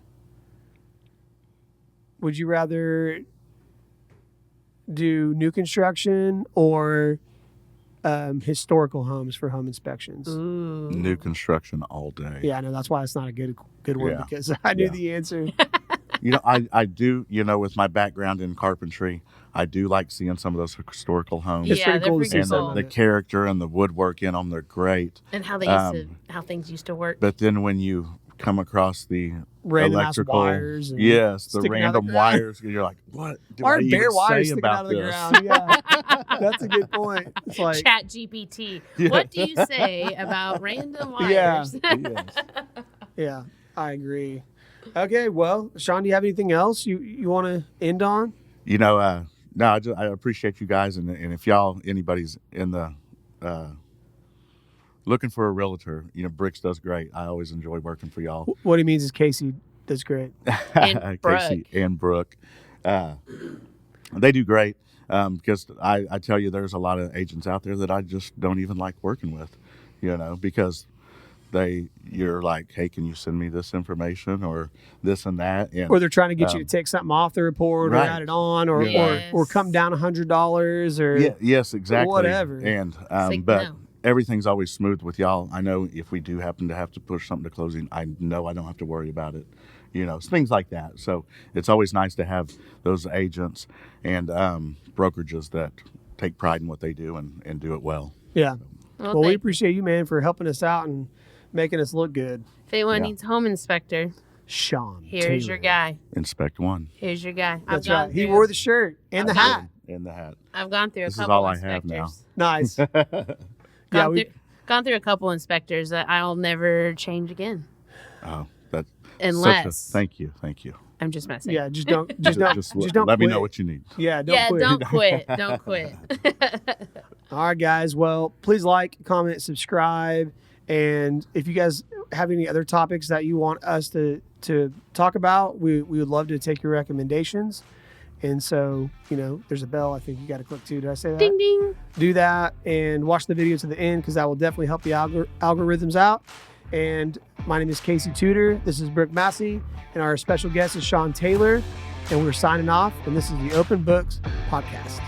do new construction or historical homes for home inspections? Ooh. New construction all day. Yeah, I know. That's why it's not a good one, Yeah. because I knew Yeah. the answer. You know, I do, you know, with my background in carpentry, I do like seeing some of those historical homes. It's Yeah, pretty they're cool to freaking see And some cool. of the it. character and the woodwork in them, they're great. And how they how things used to work. But then when you come across the Random ass electrical wires. And yes, the sticking out of random the ground. wires, you're like, what do Or I even bare wires say sticking about out of the this? ground. Yeah, that's a good point. It's like, Chat GPT. Yeah. What do you say about random Yeah. wires? Yes. yeah, I agree. Okay, well, Sean, do you have anything else you want to end on? You know, no, I appreciate you guys, and if anybody's in the looking for a realtor, you know, Bricks does great. I always enjoy working for y'all. What he means is Casey does great. And Casey and Brooke, they do great. Because I tell you, there's a lot of agents out there that I just don't even like working with, you know, because you're like, hey, can you send me this information or this and that? And Or they're trying to get you to take something off the report right. or add it on or, Yes. or come down $100 or yes, exactly. whatever. And like, but no. everything's always smooth with y'all. I know if we do happen to have to push something to closing, I know I don't have to worry about it. You know, things like that. So it's always nice to have those agents and brokerages that take pride in what they do and do it well. Yeah. Well, Well, we thank- appreciate you, man, for helping us out and making us look good. if anyone Yeah. needs a home inspector, Sean. here's your Taylor. guy. Inspect1. Here's your guy. That's right. He wore the shirt and the hat. And the hat. I've gone through a This is couple all I inspectors. have now. Nice. Gone, we- through, gone through a couple inspectors that I'll never change again. Oh, that's Unless thank you. I'm just messing. Yeah, just don't don't let me quit. know what you need. Yeah, Don't quit. Don't quit. All right, guys. Well, please like, comment, subscribe, and if you guys have any other topics that you want us to talk about, we would love to take your recommendations. And so, there's a bell I think you got to click to. Did I say that? Ding ding. Do that and watch the video to the end because that will definitely help the algorithms out. And my name is Casey Tudor. This is Brooke Massey, and our special guest is Sean Taylor. And we're signing off. And this is the Open Books Podcast.